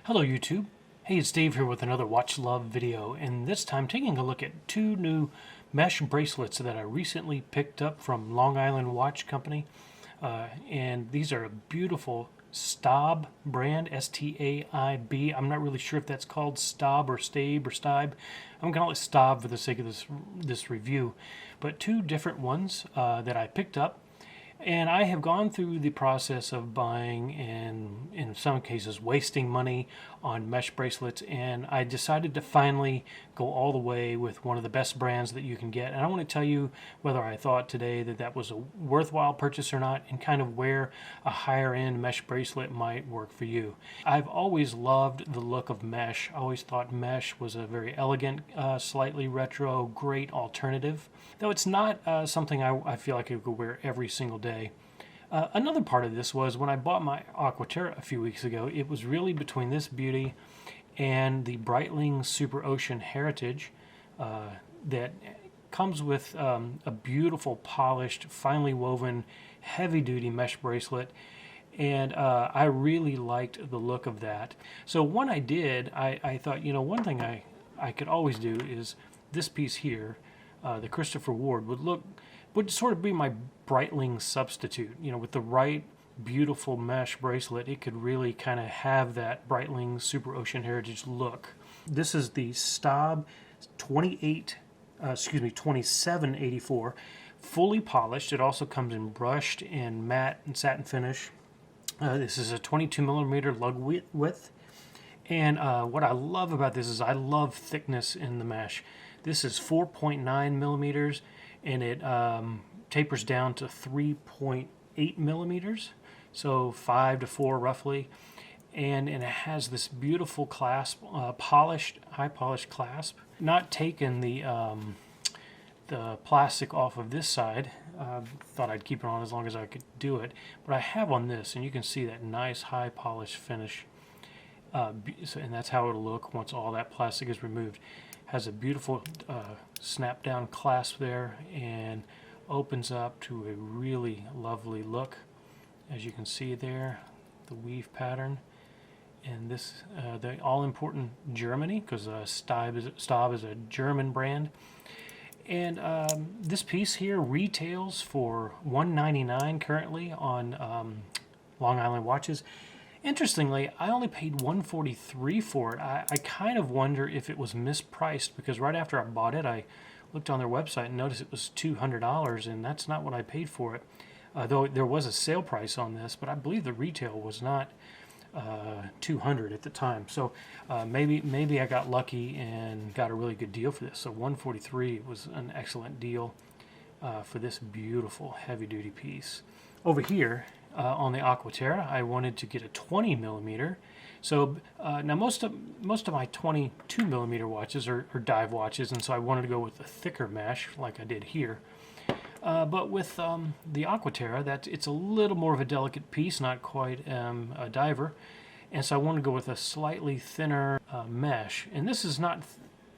Hello YouTube. Hey, it's Dave here with another Watch Love video, and this time taking a look at two new mesh bracelets that I recently picked up from Long Island Watch Company. And these are a beautiful STAIB brand, S-T-A-I-B. I'm not really sure if that's called STAIB or STAIB or STAIB. I'm going to call it STAIB for the sake of this review. But two different ones that I picked up. And I have gone through the process of buying and in some cases wasting money on mesh bracelets, and I decided to finally go all the way with one of the best brands that you can get. And I want to tell you whether I thought today that that was a worthwhile purchase or not, and kind of where a higher end mesh bracelet might work for you. I've always loved the look of mesh. I always thought mesh was a very elegant, slightly retro, great alternative. Though it's not something I feel like I could wear every single day. Another part of this was when I bought my Aqua Terra a few weeks ago, it was really between this beauty and the Breitling Super Ocean Heritage that comes with a beautiful, polished, finely woven, heavy-duty mesh bracelet. And I really liked the look of that. So when I did, I thought, you know, one thing I could always do is this piece here, the Christopher Ward, would sort of be my Breitling substitute. You know, with the right beautiful mesh bracelet, it could really kind of have that Breitling Super Ocean Heritage look. This is the STAIB 2784, fully polished. It also comes in brushed and matte and satin finish. This is a 22 millimeter lug width. And what I love about this is I love thickness in the mesh. This is 4.9 millimeters, and it tapers down to 3.8 millimeters, so 5 to 4 roughly. And it has this beautiful clasp, polished, high polished clasp. Not taken the plastic off of this side. Thought I'd keep it on as long as I could do it, but I have on this, and you can see that nice high polished finish. And that's how it'll look once all that plastic is removed. Has a beautiful snap down clasp there and opens up to a really lovely look, as you can see there, the weave pattern. And this the all-important Germany, because STAIB is a German brand. And this piece here retails for $199 currently on Long Island Watches. Interestingly, I only paid $143 for it. I kind of wonder if it was mispriced, because right after I bought it, I looked on their website and noticed it was $200, and that's not what I paid for it. Though there was a sale price on this, but I believe the retail was not $200 at the time. So maybe I got lucky and got a really good deal for this. So $143 was an excellent deal for this beautiful heavy-duty piece. Over here, on the Aqua Terra, I wanted to get a 20 millimeter. So now most of my 22 millimeter watches are dive watches, and so I wanted to go with a thicker mesh like I did here. But with the Aqua Terra, it's a little more of a delicate piece, not quite a diver, and so I wanted to go with a slightly thinner mesh. And this is not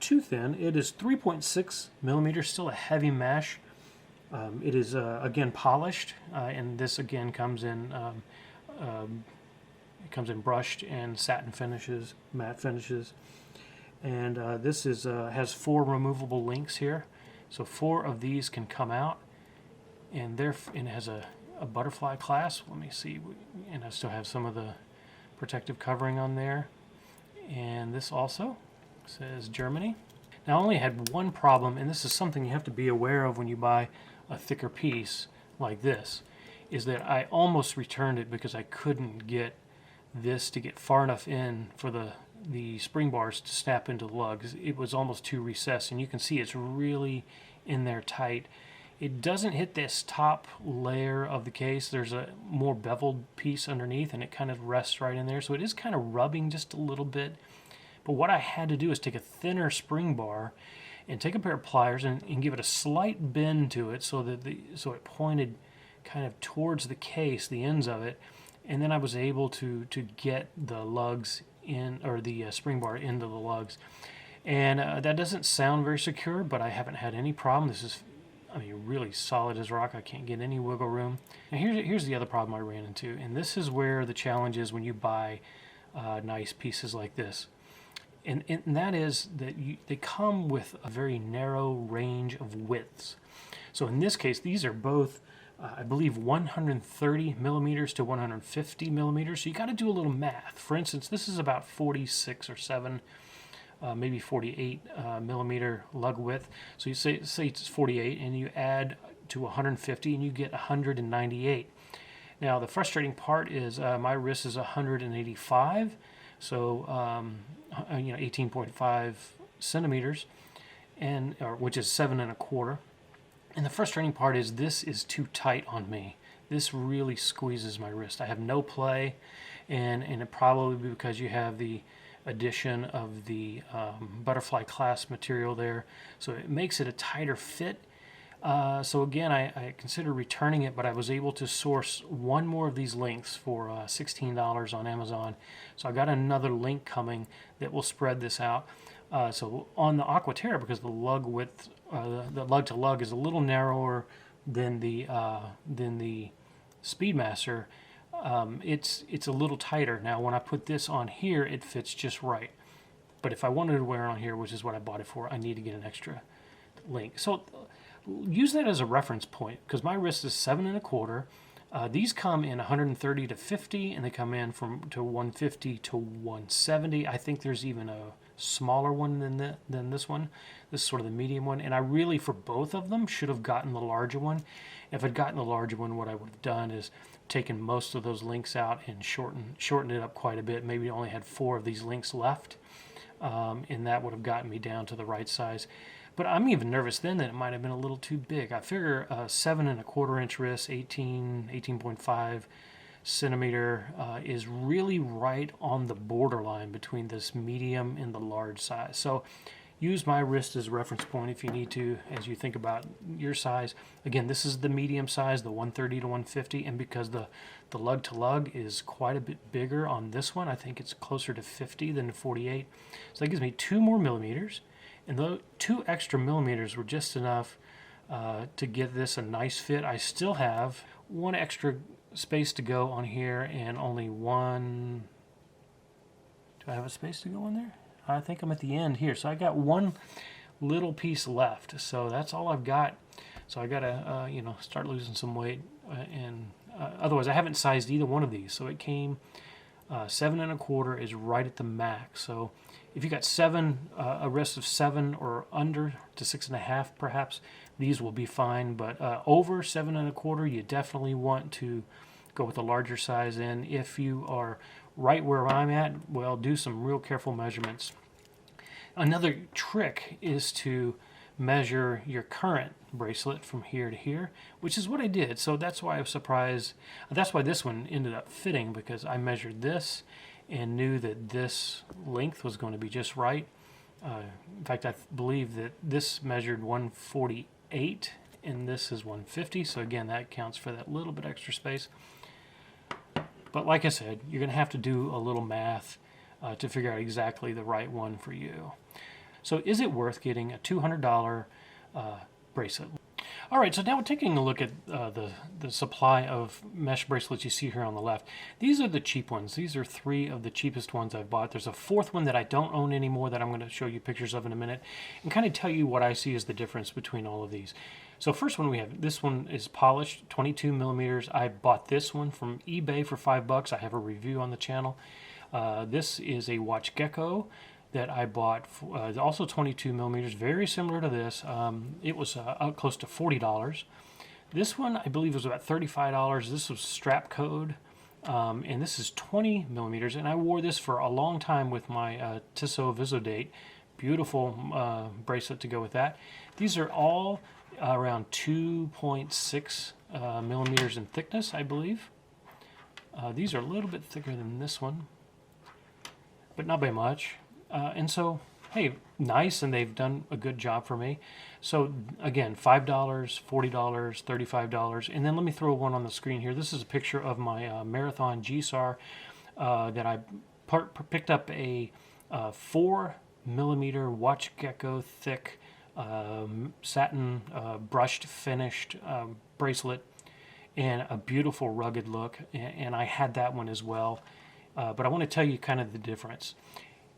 too thin. It is 3.6 millimeters, still a heavy mesh. It is again polished, and this again comes in brushed and satin finishes, matte finishes, and this is has 4 removable links here, so 4 of these can come out, and it has a butterfly clasp. Let me see, and I still have some of the protective covering on there, and this also says Germany. Now I only had one problem, and this is something you have to be aware of when you buy a thicker piece like this, is that I almost returned it because I couldn't get this to get far enough in for the spring bars to snap into the lugs. It was almost too recessed, and you can see it's really in there tight. It doesn't hit this top layer of the case. There's a more beveled piece underneath, and it kind of rests right in there, so it is kind of rubbing just a little bit. But what I had to do is take a thinner spring bar and take a pair of pliers and give it a slight bend to it so that it pointed kind of towards the case, the ends of it, and then I was able to get the lugs in, or the spring bar into the lugs. And that doesn't sound very secure, but I haven't had any problem. This is, I mean, really solid as rock. I can't get any wiggle room. And here's the other problem I ran into, and this is where the challenge is when you buy nice pieces like this. And that is that they come with a very narrow range of widths. So in this case, these are both, I believe, 130 millimeters to 150 millimeters. So you got to do a little math. For instance, this is about 46 or 7, maybe 48 millimeter lug width. So you say it's 48, and you add to 150, and you get 198. Now the frustrating part is my wrist is 185, so 18.5 centimeters, which is 7 1/4. And the frustrating part is this is too tight on me. This really squeezes my wrist. I have no play, and it probably be because you have the addition of the butterfly clasp material there, so it makes it a tighter fit. So again, I considered returning it, but I was able to source one more of these links for $16 on Amazon. So I got another link coming that will spread this out. So on the Aqua Terra, because the lug width, the lug to lug is a little narrower than the Speedmaster, it's a little tighter. Now when I put this on here, it fits just right. But if I wanted to wear it on here, which is what I bought it for, I need to get an extra link. So use that as a reference point, because my wrist is 7 1/4. These come in 130 to 50, and they come in to 150 to 170. I think there's even a smaller one than this one. This is sort of the medium one, and I really, for both of them, should have gotten the larger one. If I'd gotten the larger one, what I would have done is taken most of those links out and shortened it up quite a bit. Maybe only had 4 of these links left, and that would have gotten me down to the right size. But I'm even nervous then that it might have been a little too big. I figure 7 1/4 inch wrist, 18.5 centimeter is really right on the borderline between this medium and the large size. So use my wrist as a reference point if you need to, as you think about your size. Again, this is the medium size, the 130 to 150, and because the lug to lug is quite a bit bigger on this one, I think it's closer to 50 than 48. So that gives me 2 more millimeters. And those 2 extra millimeters were just enough to give this a nice fit. I still have 1 extra space to go on here, and only 1. Do I have a space to go in there? I think I'm at the end here. So I got 1 little piece left. So that's all I've got. So I gotta start losing some weight, and otherwise I haven't sized either one of these. So it came 7 1/4 is right at the max. So if you got 7, a wrist of 7 or under to 6.5 perhaps, these will be fine. But over 7 1/4, you definitely want to go with a larger size. And if you are right where I'm at, well, do some real careful measurements. Another trick is to measure your current bracelet from here to here, which is what I did. So that's why I was surprised. That's why this one ended up fitting, because I measured this and knew that this length was going to be just right. In fact, I believe that this measured 148 and this is 150. So again, that counts for that little bit extra space. But like I said, you're going to have to do a little math to figure out exactly the right one for you. So is it worth getting a $200 bracelet? All right, so now we're taking a look at the supply of mesh bracelets you see here on the left. These are the cheap ones. These are 3 of the cheapest ones I've bought. There's a 4th one that I don't own anymore that I'm going to show you pictures of in a minute and kind of tell you what I see as the difference between all of these. So first one we have, this one is polished, 22 millimeters. I bought this one from eBay for $5. I have a review on the channel. This is a watch gecko that I bought, also 22 millimeters, very similar to this. It was close to $40. This one, I believe, was about $35. This was strap code, and this is 20 millimeters, and I wore this for a long time with my Tissot Visodate. Beautiful bracelet to go with that. These are all around 2.6 millimeters in thickness, I believe. These are a little bit thicker than this one, but not by much. And so, hey, nice, and they've done a good job for me. So again, $5, $40, $35, and then let me throw one on the screen here. This is a picture of my Marathon GSAR that I picked up a 4 millimeter watch gecko thick satin brushed finished bracelet, and a beautiful rugged look. And I had that one as well. but I want to tell you kind of the difference.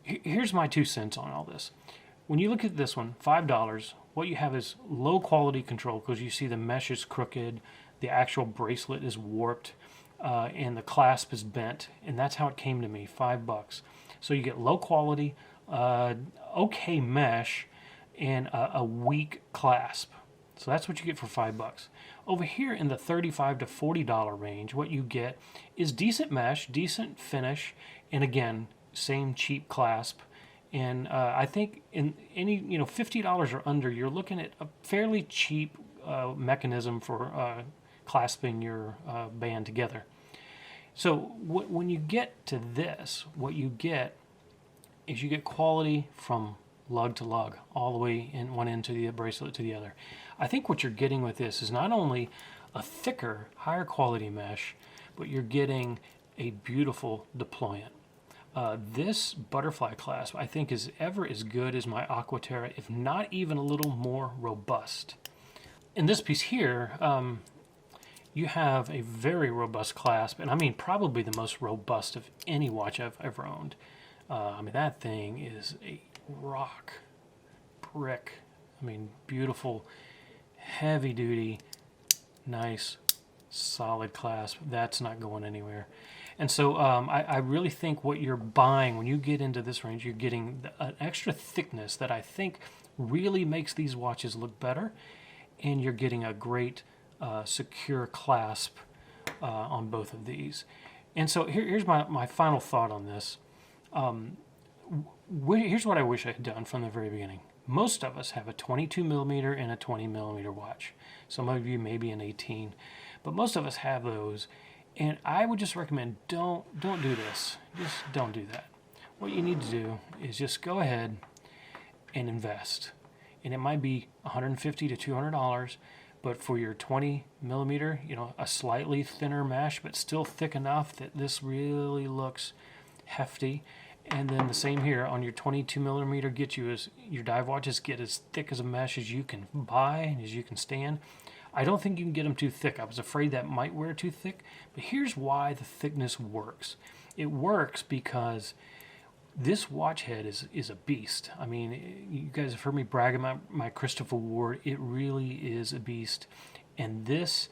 Here's my 2 cents on all this. When you look at this one, $5, what you have is low quality control because you see the mesh is crooked, the actual bracelet is warped, and the clasp is bent, and that's how it came to me, $5. So you get low quality, okay mesh, and a weak clasp. So that's what you get for $5. Over here in the $35 to $40 range, what you get is decent mesh, decent finish, and again, same cheap clasp. And I think in any, $50 or under, you're looking at a fairly cheap mechanism for clasping your band together. So when you get to this, what you get is you get quality from lug to lug, all the way in one end to the bracelet to the other. I think what you're getting with this is not only a thicker, higher quality mesh, but you're getting a beautiful deployant. This butterfly clasp, I think, is ever as good as my Aqua Terra, if not even a little more robust. In this piece here, you have a very robust clasp, and I mean probably the most robust of any watch I've ever owned. I mean, that thing is a rock brick. I mean, beautiful, heavy duty, nice, solid clasp. That's not going anywhere. And so I really think what you're buying when you get into this range, you're getting an extra thickness that I think really makes these watches look better, and you're getting a great secure clasp on both of these. And so here's my final thought on this. Here's what I wish I had done from the very beginning. Most of us have a 22 millimeter and a 20 millimeter watch. Some of you maybe an 18, but most of us have those. And I would just recommend don't do this. Just don't do that. What you need to do is just go ahead and invest. And it might be $150 to $200, but for your 20 millimeter, a slightly thinner mesh, but still thick enough that this really looks hefty. And then the same here on your 22 millimeter, your dive watches get as thick as a mesh as you can buy and as you can stand. I don't think you can get them too thick. I was afraid that might wear too thick, but here's why the thickness works. It works because this watch head is a beast. I mean, you guys have heard me brag about my Christopher Ward. It really is a beast, and this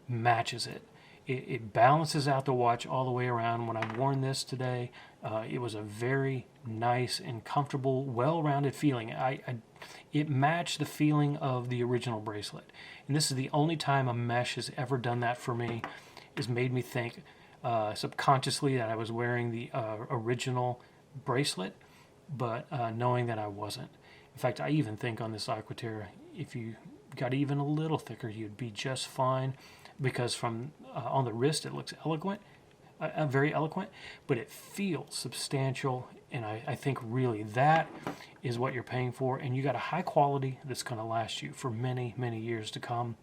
matches it. It balances out the watch all the way around. When I've worn this today, it was a very nice and comfortable, well-rounded feeling. It matched the feeling of the original bracelet. And this is the only time a mesh has ever done that for me. It's made me think subconsciously that I was wearing the original bracelet, but knowing that I wasn't. In fact, I even think on this Aqua Terra, if you got even a little thicker, you'd be just fine, because from on the wrist it looks elegant, very eloquent, but it feels substantial, and I think really that is what you're paying for, and you got a high quality that's going to last you for many, many years to come,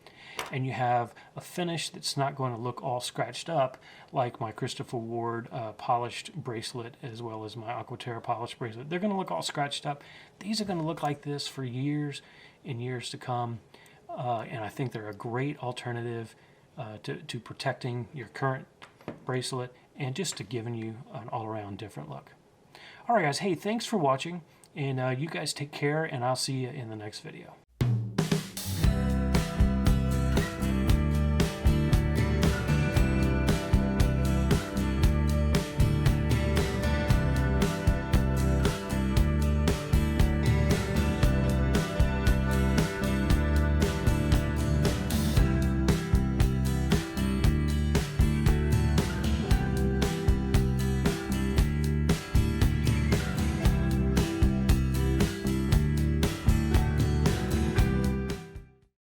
and you have a finish that's not going to look all scratched up like my Christopher Ward polished bracelet, as well as my Aqua Terra polished bracelet. They're going to look all scratched up. These are going to look like this for years and years to come, and I think they're a great alternative to protecting your current bracelet and just to giving you an all-around different look. All right, guys. Hey, thanks for watching, and you guys take care, and I'll see you in the next video.